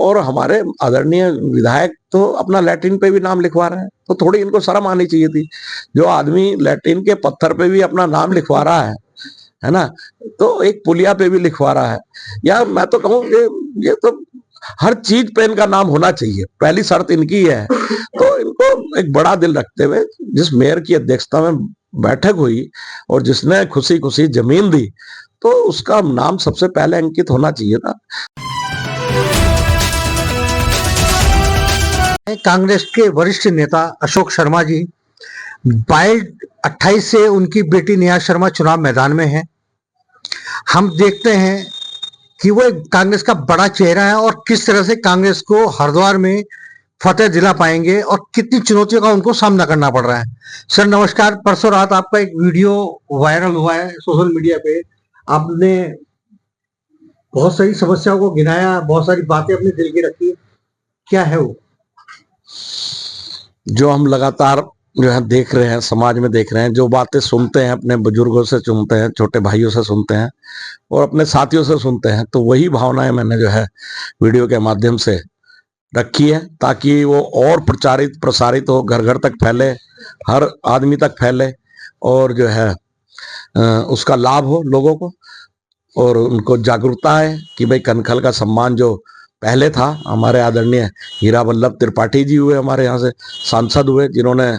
और हमारे आदरणीय विधायक तो अपना लैट्रिन पे भी नाम लिखवा रहे हैं, तो थोड़ी इनको शर्म आनी चाहिए थी। जो आदमी लैट्रिन के पत्थर पे भी अपना नाम लिखवा रहा है ना, तो एक पुलिया पे भी लिखवा रहा है। या मैं तो कहूँ ये तो हर चीज पे इनका नाम होना चाहिए, पहली शर्त इनकी है। तो इनको एक बड़ा दिल रखते हुए जिस मेयर की अध्यक्षता में बैठक हुई और जिसने खुशी खुशी जमीन दी, तो उसका नाम सबसे पहले अंकित होना चाहिए था। कांग्रेस के वरिष्ठ नेता अशोक शर्मा जी 28 से उनकी बेटी नेहा शर्मा चुनाव मैदान में है। हम देखते हैं कि वो एक कांग्रेस का बड़ा चेहरा है और किस तरह से कांग्रेस को हरिद्वार में फतेह दिला पाएंगे और कितनी चुनौतियों का उनको सामना करना पड़ रहा है। सर नमस्कार। परसों रात आपका एक वीडियो वायरल हुआ है सोशल मीडिया पे। आपने बहुत सारी समस्याओं को गिनाया, बहुत सारी बातें अपने दिल की रखी। क्या है वो? जो हम लगातार जो है देख रहे हैं, समाज में देख रहे हैं, जो बातें सुनते हैं, अपने बुजुर्गों से सुनते हैं, छोटे भाइयों से सुनते हैं और अपने साथियों से सुनते हैं, तो वही भावनाएं मैंने जो है वीडियो के माध्यम से रखी है, ताकि वो और प्रसारित हो, घर घर तक फैले, हर आदमी तक फैले और जो है उसका लाभ हो लोगों को और उनको जागरूकता है कि भाई कनखल का सम्मान जो पहले था, हमारे आदरणीय हीरा वल्लभ त्रिपाठी जी हुए, हमारे यहाँ से सांसद हुए, जिन्होंने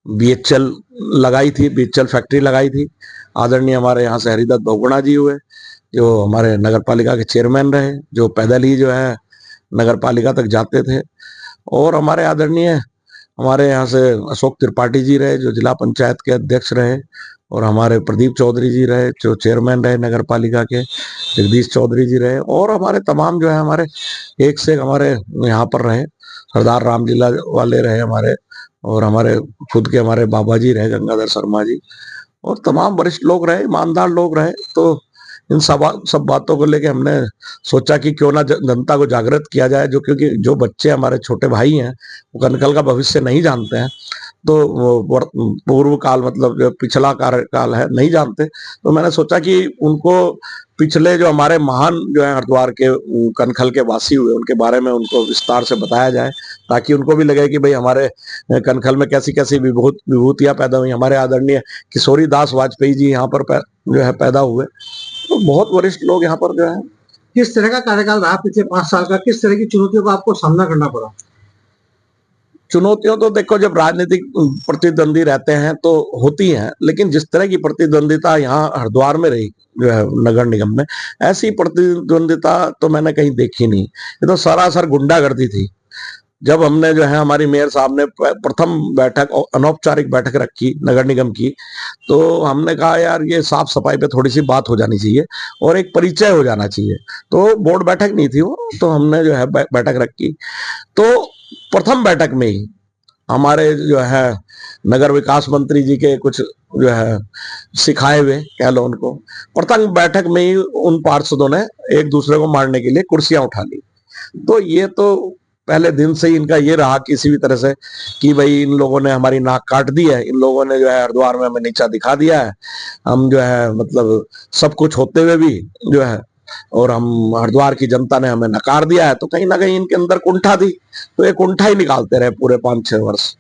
बीएचएल लगाई थी, बीएचएल फैक्ट्री लगाई थी। आदरणीय हमारे यहाँ से हरिदत्त बहुगुणा जी हुए, जो हमारे नगर पालिका के चेयरमैन रहे, जो पैदल ही जो है नगर पालिका तक जाते थे। और हमारे आदरणीय हमारे यहाँ से अशोक त्रिपाठी जी रहे, जो जिला पंचायत के अध्यक्ष रहे, और हमारे प्रदीप चौधरी जी रहे, जो चेयरमैन रहे नगर पालिका के, जगदीश चौधरी जी रहे, और हमारे तमाम जो है हमारे एक से हमारे यहाँ पर रहे, सरदार रामलीला वाले रहे हमारे, और हमारे खुद के हमारे बाबा जी रहे, गंगाधर शर्मा जी, और तमाम वरिष्ठ लोग रहे, ईमानदार लोग रहे। तो इन सब बातों को लेके हमने सोचा कि क्यों ना जनता को जागृत किया जाए, जो क्योंकि जो बच्चे हमारे छोटे भाई हैं वो कनखल का भविष्य नहीं जानते हैं, तो पूर्व काल मतलब जो पिछला कार्यकाल है नहीं जानते, तो मैंने सोचा कि उनको पिछले जो हमारे महान जो है हरिद्वार के कनखल के वासी हुए उनके बारे में उनको विस्तार से बताया जाए, ताकि उनको भी लगे कि भाई हमारे कनखल में कैसी कैसी विभूतियां पैदा हुई। हमारे आदरणीय किशोरी दास वाजपेयी जी यहाँ पर जो है पैदा हुए, तो बहुत वरिष्ठ लोग यहाँ पर जो है। किस तरह का कार्यकाल रहा पिछले 5 साल का? किस तरह की चुनौतियों का आपको सामना करना पड़ा? चुनौतियां तो देखो, जब राजनीतिक प्रतिद्वंदी रहते हैं तो होती हैं, लेकिन जिस तरह की प्रतिद्वंदिता यहाँ हरिद्वार में रही जो है नगर निगम में, ऐसी प्रतिद्वंदिता तो मैंने कहीं देखी नहीं। ये तो सरासर गुंडागर्दी थी। जब हमने जो है हमारी मेयर साहब ने प्रथम बैठक, अनौपचारिक बैठक रखी नगर निगम की, तो हमने कहा यार ये साफ सफाई पे थोड़ी सी बात हो जानी चाहिए और एक परिचय हो जाना चाहिए। तो बोर्ड बैठक नहीं थी वो, तो हमने जो है बैठक रखी। तो प्रथम बैठक में ही हमारे जो है नगर विकास मंत्री जी के कुछ जो है सिखाए हुए कह लो उनको, प्रथम बैठक में ही उन पार्षदों ने एक दूसरे को मारने के लिए कुर्सियां उठा ली। तो ये तो पहले दिन से ही इनका ये रहा किसी भी तरह से कि भाई इन लोगों ने हमारी नाक काट दी है, इन लोगों ने जो है हरिद्वार में हमें नीचा दिखा दिया है, हम जो है मतलब सब कुछ होते हुए भी जो है, और हम हरिद्वार की जनता ने हमें नकार दिया है। तो कहीं ना कहीं इनके अंदर कुंठा थी, तो ये कुंठा ही निकालते रहे पूरे 5-6 वर्ष।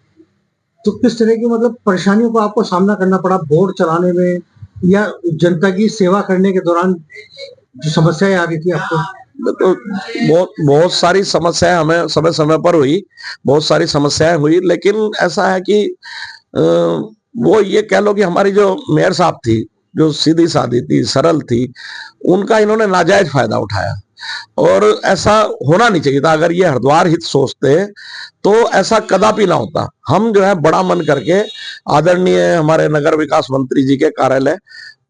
तो किस तरह की मतलब परेशानियों का आपको सामना करना पड़ा बोर्ड चलाने में या जनता की सेवा करने के दौरान, जो समस्याएं आ रही थी आपको? तो बहुत सारी समस्याएं हमें समय समय पर हुई, बहुत सारी समस्याएं हुई, लेकिन ऐसा है कि वो ये कह लो कि हमारी जो मेयर साहब थी, जो सीधी सादी थी, सरल थी, उनका इन्होंने नाजायज फायदा उठाया और ऐसा होना नहीं चाहिए था। अगर ये हरिद्वार हित सोचते तो ऐसा कदापि ना होता। हम जो है बड़ा मन करके आदरणीय हमारे नगर विकास मंत्री जी के कार्यालय,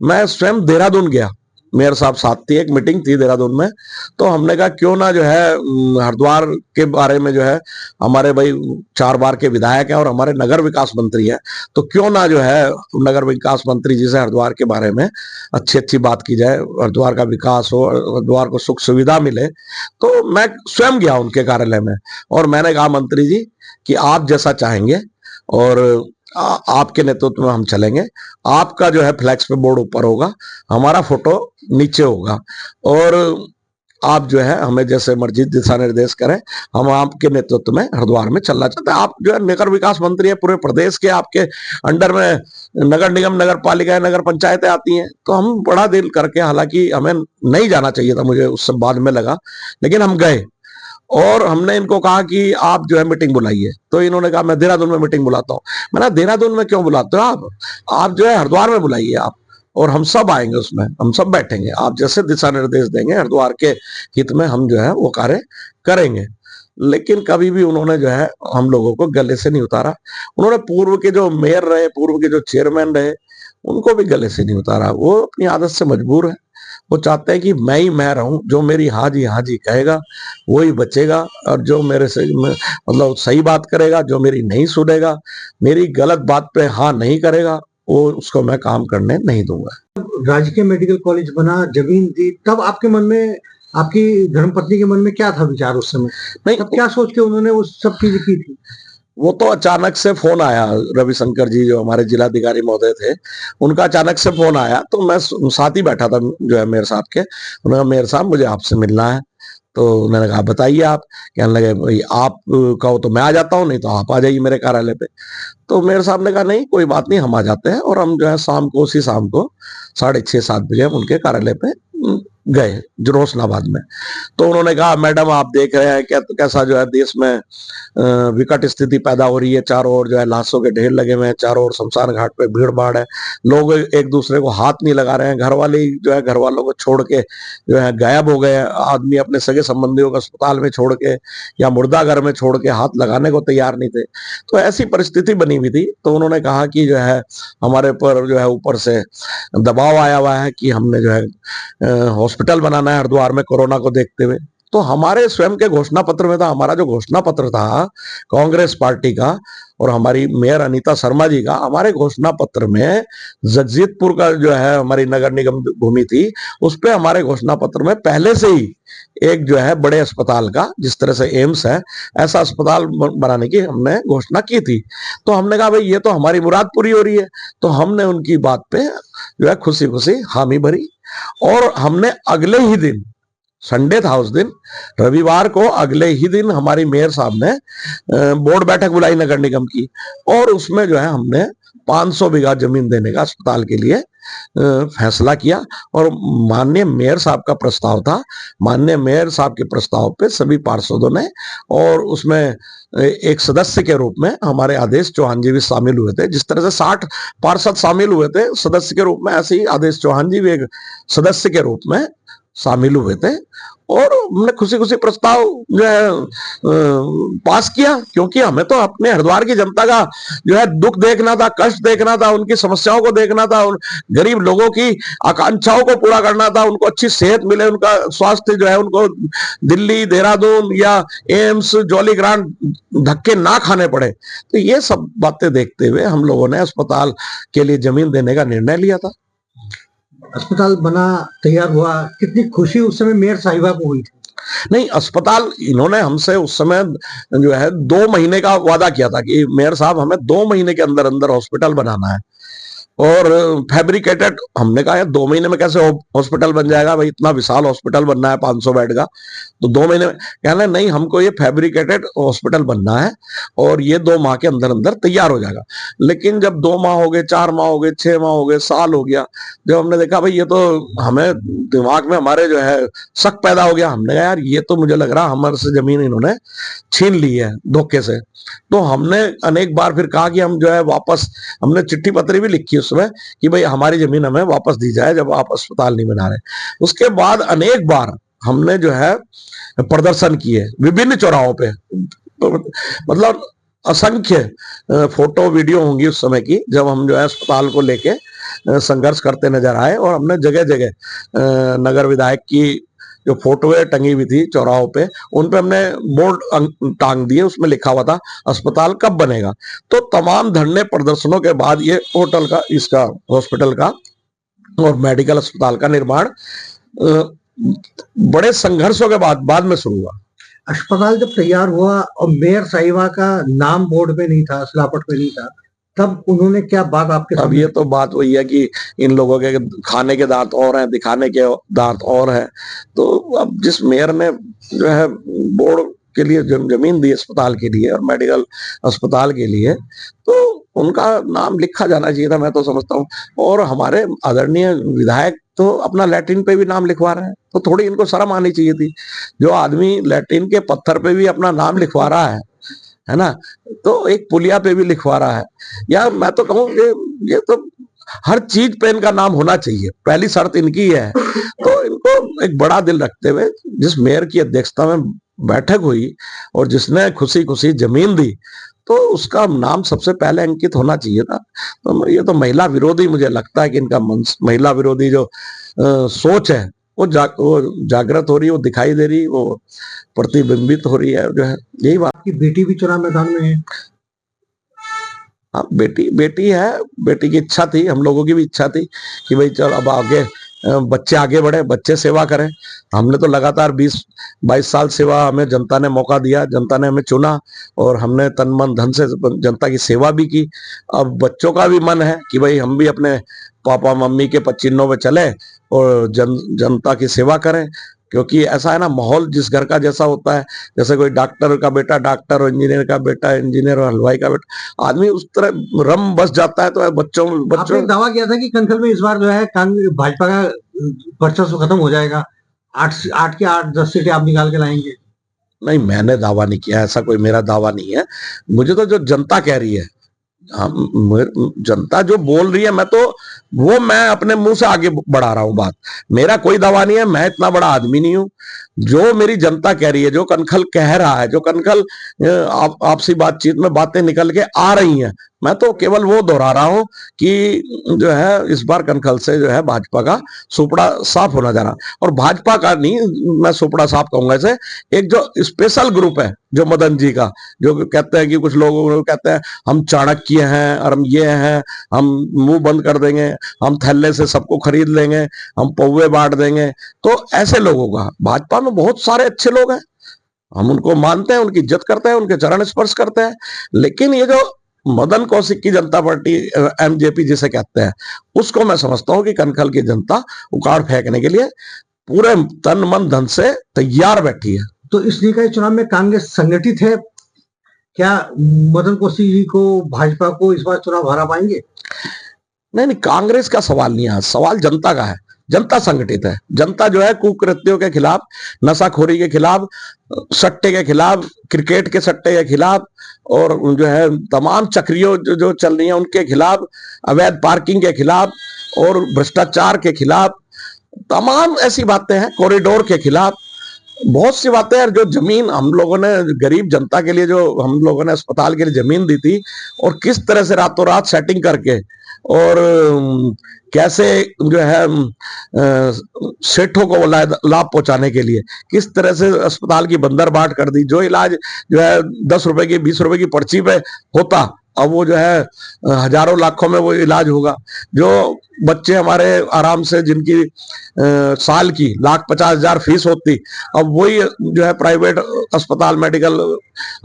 मैं स्वयं देहरादून गया, मेयर साहब साथ थी, एक मीटिंग थी देहरादून में, तो हमने कहा क्यों ना जो है हरिद्वार के बारे में जो है हमारे भाई 4 बार के विधायक हैं और हमारे नगर विकास मंत्री हैं, तो क्यों ना जो है नगर विकास मंत्री जी से हरिद्वार के बारे में अच्छी अच्छी बात की जाए, हरिद्वार का विकास हो, हरिद्वार को सुख सुविधा मिले। तो मैं स्वयं गया उनके कार्यालय में और मैंने कहा मंत्री जी कि आप जैसा चाहेंगे और आपके नेतृत्व में हम चलेंगे, आपका जो है फ्लैक्स पे बोर्ड ऊपर होगा, हमारा फोटो नीचे होगा, और आप जो है हमें जैसे मर्जी दिशा निर्देश करें, हम आपके नेतृत्व में हरिद्वार में चलना चाहते हैं। आप जो है नगर विकास मंत्री है, पूरे प्रदेश के आपके अंडर में नगर निगम, नगर पालिकाएं, नगर पंचायतें आती हैं, तो हम बड़ा दिल करके, हालांकि हमें नहीं जाना चाहिए था, मुझे उससे बाद में लगा, लेकिन हम गए और हमने इनको कहा कि आप जो है मीटिंग बुलाइए, तो इन्होंने कहा मैं देहरादून में मीटिंग बुलाता हूँ। मैंने देहरादून में क्यों बुलाते हो आप जो है हरिद्वार में बुलाइए आप, और हम सब आएंगे, उसमें हम सब बैठेंगे, आप जैसे दिशा निर्देश देंगे हरिद्वार के हित में हम जो है वो कार्य करेंगे। लेकिन कभी भी उन्होंने जो है हम लोगों को गले से नहीं उतारा। उन्होंने पूर्व के जो मेयर रहे, पूर्व के जो चेयरमैन रहे, उनको भी गले से नहीं उतारा। वो अपनी आदत से मजबूर है, वो चाहते हैं कि मैं ही मैं रहूं, जो मेरी हाजी हाजी कहेगा वही बचेगा, और जो मेरे से मतलब सही बात करेगा, जो मेरी नहीं सुनेगा, मेरी गलत बात पे हाँ नहीं करेगा, वो उसको मैं काम करने नहीं दूंगा। राजकीय मेडिकल कॉलेज बना, जमीन दी, तब आपके मन में, आपकी धर्मपत्नी के मन में क्या था विचार उस समय? नहीं, तब क्या सोच के उन्होंने वो सब चीजें की थी? वो तो अचानक से फोन आया, रविशंकर जी जो हमारे जिलाधिकारी महोदय थे, उनका अचानक से फोन आया, तो मैं साथ ही बैठा था जो है मेयर साहब के। उन्होंने कहा मेयर साहब मुझे आपसे मिलना है, तो उन्होंने कहा बताइए आप। कहने लगे भाई आप कहो तो मैं आ जाता हूँ, नहीं तो आप आ जाइए मेरे कार्यालय पे। तो मेयर साहब ने कहा नहीं कोई बात नहीं, हम आ जाते हैं, और हम जो है शाम को, उसी शाम को 6:30-7 बजे हम उनके कार्यालय पे गए जो रोशनाबाद में। तो उन्होंने कहा मैडम आप देख रहे हैं कैसा जो है देश में विकट स्थिति पैदा हो रही है, चारों ओर जो है लाशों के ढेर लगे हुए हैं, चारों ओर शमशान घाट पे भीड़ भाड़ है, लोग एक दूसरे को हाथ नहीं लगा रहे हैं, घर वाले जो है घर वालों को छोड़ के जो है गायब हो गए, आदमी अपने सगे संबंधियों को अस्पताल में छोड़ के या मुर्दा घर में छोड़ के हाथ लगाने को तैयार नहीं थे। तो ऐसी परिस्थिति बनी हुई थी। तो उन्होंने कहा कि जो है हमारे पर जो है ऊपर से दबाव आया हुआ है कि हमने जो है हॉस्पिटल बनाना है हरिद्वार में कोरोना को देखते हुए। तो हमारे स्वयं के घोषणा पत्र में था, हमारा जो घोषणा पत्र था कांग्रेस पार्टी का और हमारी मेयर अनीता शर्मा जी का, हमारे घोषणा पत्र में जगजीतपुर का जो है हमारी नगर निगम भूमि थी, उस पे हमारे घोषणा पत्र में पहले से ही एक जो है बड़े अस्पताल का, जिस तरह से एम्स है, ऐसा अस्पताल बनाने की हमने घोषणा की थी। तो हमने कहा भाई ये तो हमारी मुराद पूरी हो रही है, तो हमने उनकी बात पे जो है खुशी खुशी हामी भरी, और हमने अगले ही दिन, संडे था उस दिन, रविवार को अगले ही दिन हमारी मेयर साहब ने बोर्ड बैठक बुलाई नगर निगम की, और उसमें जो है हमने 500 बीघा जमीन देने का अस्पताल के लिए फैसला किया। और माननीय मेयर साहब का प्रस्ताव था, माननीय मेयर साहब के प्रस्ताव पे सभी पार्षदों ने, और उसमें एक सदस्य के रूप में हमारे आदेश चौहान जी भी शामिल हुए थे। जिस तरह से 60 पार्षद शामिल हुए थे सदस्य के रूप में, ऐसे ही आदेश चौहान जी भी एक सदस्य के रूप में शामिल हुए थे, और हमने खुशी खुशी प्रस्ताव जो है पास किया, क्योंकि हमें तो अपने हरिद्वार की जनता का जो है दुख देखना था, कष्ट देखना था, उनकी समस्याओं को देखना था, उन गरीब लोगों की आकांक्षाओं को पूरा करना था, उनको अच्छी सेहत मिले, उनका स्वास्थ्य जो है उनको दिल्ली, देहरादून या एम्स, जॉली ग्रांट धक्के ना खाने पड़े। तो ये सब बातें देखते हुए हम लोगों ने अस्पताल के लिए जमीन देने का निर्णय लिया था। अस्पताल बना, तैयार हुआ, कितनी खुशी उस समय मेयर साहिबा को हुई थी? नहीं, अस्पताल इन्होंने हमसे उस समय जो है 2 महीने का वादा किया था कि मेयर साहब हमें 2 महीने के अंदर अंदर हॉस्पिटल बनाना है, और फैब्रिकेटेड। हमने कहा यार 2 महीने में कैसे हॉस्पिटल बन जाएगा भाई, इतना विशाल हॉस्पिटल बनना है 500 बेड का, तो 2 महीने में। कहना नहीं, हमको ये फैब्रिकेटेड हॉस्पिटल बनना है, और ये 2 माह के अंदर अंदर तैयार हो जाएगा। लेकिन जब 2 माह हो गए, 4 माह हो गए, 6 माह हो गए, साल हो गया, जब हमने देखा भाई ये तो, हमें दिमाग में हमारे जो है शक पैदा हो गया। हमने कहा यार ये तो मुझे लग रहा हमारे से जमीन इन्होंने छीन ली है धोखे से। तो हमने अनेक बार फिर कहा कि हम जो है वापस, हमने चिट्ठी पत्री भी लिखी उसमें कि भाई हमारी जमीन हमें वापस दी जाए जब आप अस्पताल नहीं बना रहे। उसके बाद अनेक बार हमने जो है प्रदर्शन किए विभिन्न चौराहों पे, मतलब असंख्य फोटो वीडियो होंगी उस समय की, जब हम जो है अस्पताल को लेके संघर्ष करते नजर आए, और हमने जगह जगह नगर विधायक की जो फोटोएं टंगी हुई थी चौराहों पे, उन पे हमने बोर्ड टांग दिए, उसमें लिखा हुआ था अस्पताल कब बनेगा। तो तमाम धरने प्रदर्शनों के बाद ये होटल का, इसका हॉस्पिटल का और मेडिकल अस्पताल का निर्माण बड़े संघर्षों के बाद में शुरू हुआ। अस्पताल जब तैयार हुआ और मेयर साहिबा का नाम बोर्ड पे नहीं था, सिलापट पे नहीं था, तब उन्होंने क्या बात आपके अब सामने? ये तो बात वही है कि इन लोगों के खाने के दांत और हैं, दिखाने के दांत और हैं। तो अब जिस मेयर ने जो है बोर्ड के लिए जमीन दी अस्पताल के लिए और मेडिकल अस्पताल के लिए, तो उनका नाम लिखा जाना चाहिए था, मैं तो समझता हूँ। और हमारे आदरणीय विधायक तो अपना लैट्रिन पे भी नाम लिखवा रहे हैं, तो थोड़ी इनको शर्म आनी चाहिए थी। जो आदमी लैट्रिन के पत्थर पे भी अपना नाम लिखवा रहा है ना, तो एक पुलिया पे भी लिखवा रहा है। या मैं तो कहूँ कि ये तो हर चीज पे इनका नाम होना चाहिए, पहली शर्त इनकी है। तो इनको एक बड़ा दिल रखते हुए जिस मेयर की अध्यक्षता में बैठक हुई और जिसने खुशी खुशी जमीन दी, तो उसका नाम सबसे पहले अंकित होना चाहिए था। तो ये तो महिला विरोधी मुझे लगता है कि इनका महिला विरोधी जो सोच है वो जागृत हो रही है, वो दिखाई दे रही, वो प्रतिबिंबित हो रही है जो है, यही बात। आपकी बेटी भी चुनाव मैदान में है। हाँ, बेटी बेटी है, बेटी की इच्छा थी, हम लोगों की भी इच्छा थी कि भाई चल अब आगे बच्चे आगे बढ़े, बच्चे सेवा करें। हमने तो लगातार 20-22 साल सेवा, हमें जनता ने मौका दिया, जनता ने हमें चुना और हमने तन मन धन से जनता की सेवा भी की। अब बच्चों का भी मन है कि भाई हम भी अपने पापा मम्मी के पचिन्नों में चले और जनता की सेवा करें। क्योंकि ऐसा है ना, माहौल जिस घर का जैसा होता है, जैसे कोई डॉक्टर का बेटा डॉक्टर और इंजीनियर का बेटा इंजीनियर और हलवाई का बेटा, आदमी उस तरह रम बस जाता है। तो आपने एक दावा किया था कि कनखल में इस बार जो है भाजपा का वर्चस्व खत्म हो जाएगा, 8 की 8-10 सीटें आप निकाल के लाएंगे। नहीं, मैंने दावा नहीं किया, ऐसा कोई मेरा दावा नहीं है। मुझे तो जो जनता कह रही है, जनता जो बोल रही है, मैं अपने मुंह से आगे बढ़ा रहा हूं बात। मेरा कोई दावा नहीं है, मैं इतना बड़ा आदमी नहीं हूं। जो मेरी जनता कह रही है, जो कनखल कह रहा है, जो कनखल आपसी बातचीत में बातें निकल के आ रही हैं, मैं तो केवल वो दोहरा रहा हूं कि जो है इस बार कनखल से जो है भाजपा का सुपड़ा साफ होना जा रहा। और भाजपा का नहीं, मैं सुपड़ा साफ कहूंगा इसे, एक जो स्पेशल ग्रुप है जो मदन जी का, जो कहते हैं कि कुछ लोग कहते हैं हम चाणक्य हैं और हम ये हैं, हम मुंह बंद कर देंगे, हम थैले से सबको खरीद लेंगे, हम पौवे बांट देंगे। तो ऐसे लोगों का भाजपा में बहुत सारे अच्छे लोग हैं, हम उनको मानते हैं, उनकी इज्जत करते हैं, उनके चरण स्पर्श करते हैं। लेकिन ये जो मदन कौशिक की जनता पार्टी, एमजेपी जिसे कहते हैं, उसको मैं समझता हूं कि कनखल की जनता उखाड़ फेंकने के लिए पूरे तन मन धन से तैयार बैठी है। तो इस निकाय चुनाव में कांग्रेस संगठित है क्या? मदन कौशिक जी को, भाजपा को इस बार चुनाव हरा पाएंगे? नहीं नहीं, कांग्रेस का सवाल नहीं है, सवाल जनता का है। जनता संगठित है, जनता जो है कुकृत्यों के खिलाफ, नशाखोरी के खिलाफ, सट्टे के खिलाफ, क्रिकेट के सट्टे के खिलाफ, और जो है तमाम चक्रियों जो चल रही है उनके खिलाफ, अवैध पार्किंग के खिलाफ और भ्रष्टाचार के खिलाफ, तमाम ऐसी बातें हैं, कॉरिडोर के खिलाफ, बहुत सी बातें हैं। जो जमीन हम लोगों ने गरीब जनता के लिए, जो हम लोगों ने अस्पताल के लिए जमीन दी थी, और किस तरह से रातों रात सेटिंग करके और कैसे जो है सेठों को लाभ पहुंचाने के लिए किस तरह से अस्पताल की बंदर बाट कर दी। जो इलाज जो है 10 रुपए की 20 रुपए की पर्ची पे होता, अब वो जो है हजारों लाखों में वो इलाज होगा। जो बच्चे हमारे आराम से, जिनकी साल की 1,50,000 फीस होती, अब वही जो है प्राइवेट अस्पताल, मेडिकल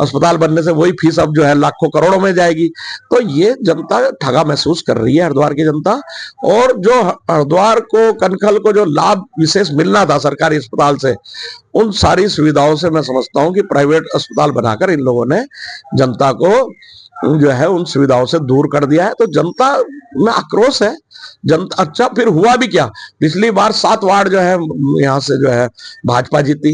अस्पताल बनने से वही फीस अब जो है लाखों करोड़ों में जाएगी। तो ये जनता ठगा महसूस कर रही है, हरिद्वार की जनता। और जो हरिद्वार को, कनखल को जो लाभ विशेष मिलना था सरकारी अस्पताल से, उन सारी सुविधाओं से मैं समझता हूं कि प्राइवेट अस्पताल बनाकर इन लोगों ने जनता को जो है उन सुविधाओं से दूर कर दिया है। तो जनता में आक्रोश है। जनता, अच्छा फिर हुआ भी क्या, पिछली बार 7 वार्ड जो है यहाँ से जो है भाजपा जीती,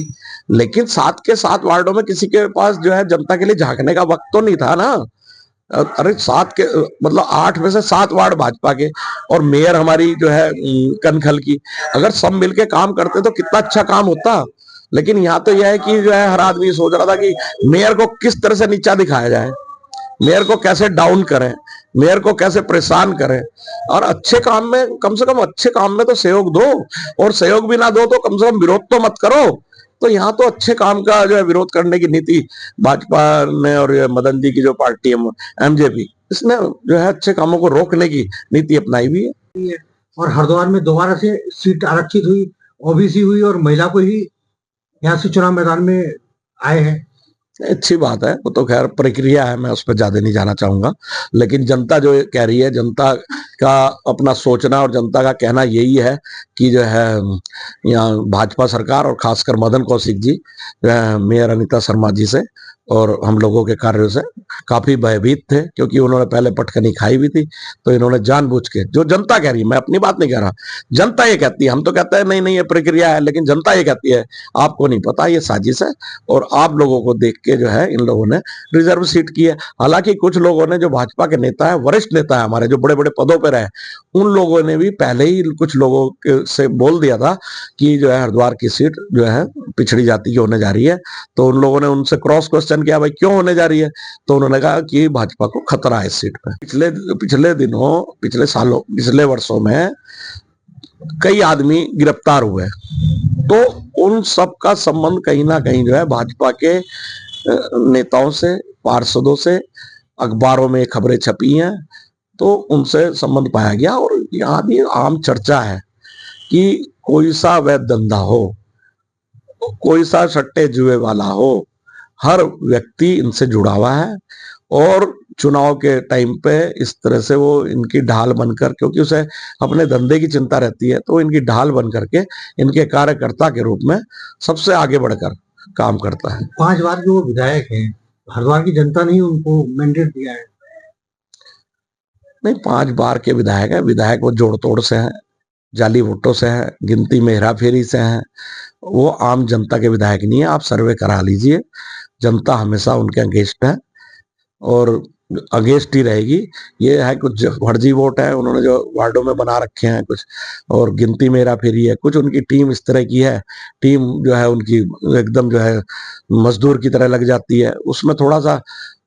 लेकिन 7 के 7 वार्डों में किसी के पास जो है जनता के लिए झांकने का वक्त तो नहीं था ना। अरे 7 के मतलब 8 में से 7 वार्ड भाजपा के, और मेयर हमारी जो है कनखल की, अगर सब मिलके काम करते तो कितना अच्छा काम होता। लेकिन यहाँ तो यह है कि जो है हर आदमी सोच रहा था कि मेयर को किस तरह से नीचा दिखाया जाए, मेयर को कैसे डाउन करें, मेयर को कैसे परेशान करें। और अच्छे काम में, कम से कम अच्छे काम में तो सहयोग दो, और सहयोग भी ना दो तो कम से कम विरोध तो मत करो। तो यहाँ तो अच्छे काम का जो है विरोध करने की नीति भाजपा ने, और मदन जी की जो पार्टी है एमजेपी, इसने जो है अच्छे कामों को रोकने की नीति अपनाई हुई है। और हरिद्वार में दोबारा से सीट आरक्षित हुई, ओबीसी हुई, और महिला को ही यहाँ से चुनाव मैदान में आए हैं। अच्छी बात है, वो तो खैर प्रक्रिया है, मैं उस पर ज्यादा नहीं जाना चाहूंगा। लेकिन जनता जो कह रही है, जनता का अपना सोचना और जनता का कहना यही है कि जो है यहाँ भाजपा सरकार और खासकर मदन कौशिक जी जो है मेयर अनीता शर्मा जी से और हम लोगों के कार्यों से काफी भयभीत थे, क्योंकि उन्होंने पहले पटकनी खाई भी थी। तो इन्होंने जानबूझ के, जो जनता कह रही है, मैं अपनी बात नहीं कह रहा, जनता ये कहती है, हम तो कहते हैं नहीं नहीं ये प्रक्रिया है, लेकिन जनता ये कहती है आपको नहीं पता ये साजिश है, और आप लोगों को देख के जो है इन लोगों ने रिजर्व सीट की है। हालांकि कुछ लोगों ने, जो भाजपा के नेता है, वरिष्ठ नेता है हमारे, जो बड़े बड़े पदों पर रहे, उन लोगों ने भी पहले ही कुछ लोगों से बोल दिया था कि जो है हरिद्वार की सीट जो है पिछड़ी जाति की होने जा रही है। तो उन लोगों ने उनसे क्रॉस क्वेश्चन किया, भाई क्यों होने जा रही है? तो उन्होंने कहा कि भाजपा को खतरा है इस सीट पे। पिछले दिनों, पिछले सालों, पिछले वर्षों में कई आदमी गिरफ्तार हुए, तो उन सब का संबंध कहीं ना कहीं जो है भाजपा के नेताओं से, पार्षदों से, अखबारों में खबरें छपी हैं, तो उनसे संबंध पाया गया। और यहाँ भी आम चर्चा है कि कोई सा अवैध धंधा हो, कोई सा सट्टे जुए वाला हो, हर व्यक्ति इनसे जुड़ा हुआ है। और चुनाव के टाइम पे इस तरह से वो इनकी ढाल बनकर, क्योंकि उसे अपने धंधे की चिंता रहती है, तो वो इनकी ढाल बन करके इनके कार्यकर्ता के रूप में सबसे आगे बढ़कर काम करता है। 5 बार के वो विधायक हैं, हरिद्वार की जनता ने ही उनको मैंडेट दिया है। नहीं, 5 बार के विधायक है, विधायक वो जोड़ तोड़ से हैं, जाली वोटों से है, गिनती में हेरा फेरी से है, वो आम जनता के विधायक नहीं है। आप सर्वे करा लीजिए, जनता हमेशा उनके अगेंस्ट है और अगेंस्ट ही रहेगी। ये है कुछ फर्जी वोट है, उन्होंने जो वार्डों में बना रखे हैं कुछ, और गिनती में हेरा फेरी है कुछ, उनकी टीम इस तरह की है, टीम जो है उनकी एकदम जो है मजदूर की तरह लग जाती है। उसमें थोड़ा सा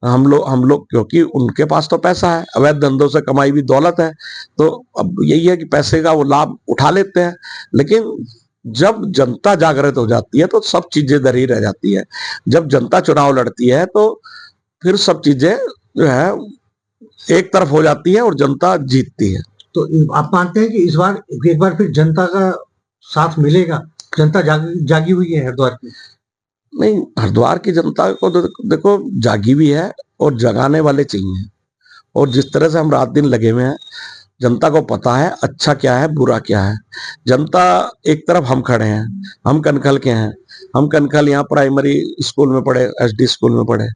हम लोग क्योंकि उनके पास तो पैसा है, अवैध धंधों से कमाई हुई दौलत है, तो अब यही है कि पैसे का वो लाभ उठा लेते हैं। लेकिन जब जनता जागृत हो जाती है तो सब चीजें दरी रह जाती है। जब जनता चुनाव लड़ती है तो फिर सब चीजें जो है एक तरफ हो जाती है और जनता जीतती है। तो आप मानते हैं कि इस बार एक बार फिर जनता का साथ मिलेगा? जनता जागी हुई है हरिद्वार की। नहीं, हरिद्वार की जनता को देखो जागी भी है और जगाने वाले चाहिए। और जिस तरह से हम रात दिन लगे हुए हैं, जनता को पता है अच्छा क्या है, बुरा क्या है। जनता एक तरफ हम खड़े हैं, हम कनखल के हैं, हम कनखल यहाँ प्राइमरी स्कूल में पढ़े, एसडी स्कूल में पढ़े,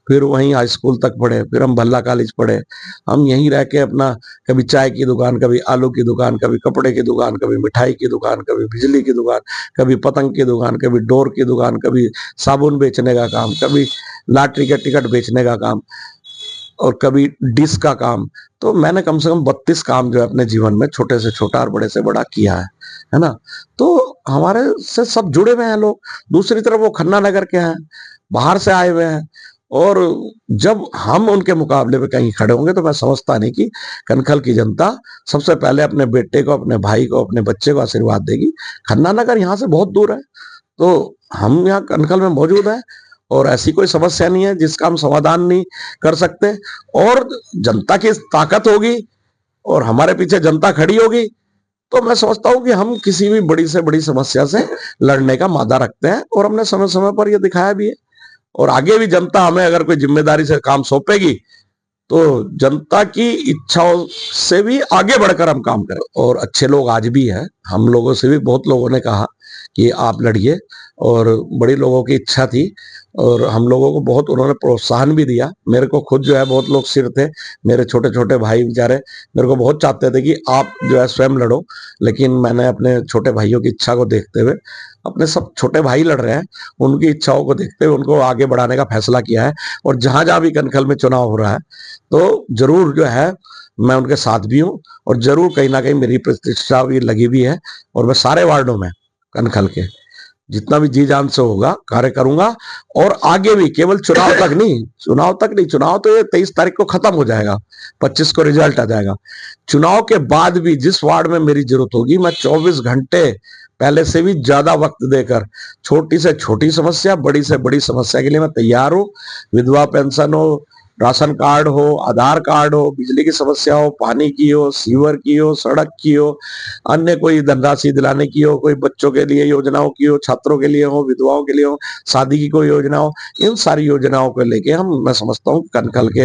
फिर वहीं हाई स्कूल तक पढ़े, फिर हम भल्ला कॉलेज पढ़े। हम यहीं रह के अपना कभी चाय की दुकान, कभी आलू की दुकान, कभी कपड़े की दुकान, कभी मिठाई की दुकान, कभी बिजली की दुकान, कभी पतंग की दुकान, कभी डोर की दुकान, कभी साबुन बेचने का काम, कभी लॉटरी के टिकट बेचने का काम, और कभी डिश का काम। तो मैंने कम से कम 32 काम जो है अपने जीवन में छोटे से छोटा और बड़े से बड़ा किया है ना। तो हमारे से सब जुड़े हुए हैं लोग। दूसरी तरफ वो खन्ना नगर के हैं, बाहर से आए हुए हैं, और जब हम उनके मुकाबले में कहीं खड़े होंगे तो मैं समझता नहीं कि कनखल की जनता सबसे पहले अपने बेटे को, अपने भाई को, अपने बच्चे को आशीर्वाद देगी। खन्ना नगर यहाँ से बहुत दूर है, तो हम यहाँ कनखल में मौजूद हैं और ऐसी कोई समस्या नहीं है जिसका हम समाधान नहीं कर सकते। और जनता की ताकत होगी और हमारे पीछे जनता खड़ी होगी तो मैं समझता हूं कि हम किसी भी बड़ी से बड़ी समस्या से लड़ने का मादा रखते हैं, और हमने समय समय पर यह दिखाया भी है। और आगे भी जनता हमें अगर कोई जिम्मेदारी से काम सौंपेगी तो जनता की इच्छाओं से भी आगे बढ़कर हम काम करें। और अच्छे लोग आज भी हैं, हम लोगों से भी बहुत लोगों ने कहा कि आप लड़िए, और बड़ी लोगों की इच्छा थी और हम लोगों को बहुत उन्होंने प्रोत्साहन भी दिया। मेरे को खुद जो है बहुत लोग सिर थे, मेरे छोटे छोटे भाई बेचारे मेरे को बहुत चाहते थे कि आप जो है स्वयं लड़ो, लेकिन मैंने अपने छोटे भाइयों की इच्छा को देखते हुए, अपने सब छोटे भाई लड़ रहे हैं, उनकी इच्छाओं को देखते हुए उनको आगे बढ़ाने का फैसला किया है। और जहां जहां भी कनखल में चुनाव हो रहा है तो जरूर जो है मैं उनके साथ भी हूँ, और जरूर कहीं ना कहीं मेरी प्रतिष्ठा भी लगी भी है, और मैं सारे वार्डों में कनखल के जितना भी जी जान से होगा कार्य करूंगा। और आगे भी केवल चुनाव तक नहीं, चुनाव तो ये 23 तारीख को खत्म हो जाएगा, 25 को रिजल्ट आ जाएगा। चुनाव के बाद भी जिस वार्ड में मेरी जरूरत होगी, मैं 24 घंटे पहले से भी ज्यादा वक्त देकर छोटी से छोटी समस्या, बड़ी से बड़ी समस्या के लिए मैं तैयार हूँ। विधवा पेंशन हो, राशन कार्ड हो, आधार कार्ड हो, बिजली की समस्या हो, पानी की हो, सीवर की हो, सड़क की हो, अन्य कोई धनराशि दिलाने की हो, कोई बच्चों के लिए योजनाओं की हो, छात्रों के लिए हो, विधवाओं के लिए हो, शादी की कोई योजना हो, इन सारी योजनाओं को लेके मैं समझता हूँ कल के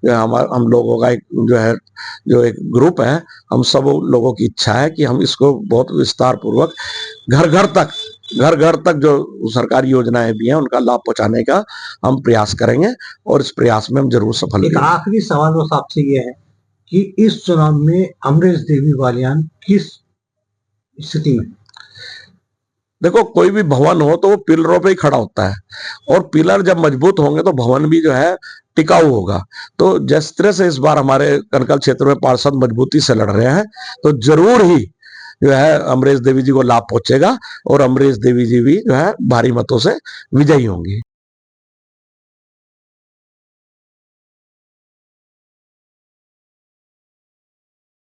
हम लोगों का एक जो एक ग्रुप है, हम सब लोगों की इच्छा है कि हम इसको बहुत विस्तार पूर्वक घर घर तक जो सरकारी योजनाएं भी हैं उनका लाभ पहुंचाने का हम प्रयास करेंगे और इस प्रयास में हम जरूर सफल एक होंगे। आखिरी सवाल बस आपसे ये है कि इस चुनाव में अमरीश देवी बालियान किस स्थिति में? देखो, कोई भी भवन हो तो वो पिलरों पे ही खड़ा होता है और पिलर जब मजबूत होंगे तो भवन भी जो है टिकाऊ होगा। तो जिस तरह से इस बार हमारे कनकल क्षेत्र में पार्षद मजबूती से लड़ रहे हैं तो जरूर ही जो है अमरीश देवी जी को लाभ पहुंचेगा और अमरीश देवी जी भी जो है भारी मतों से विजयी होंगी।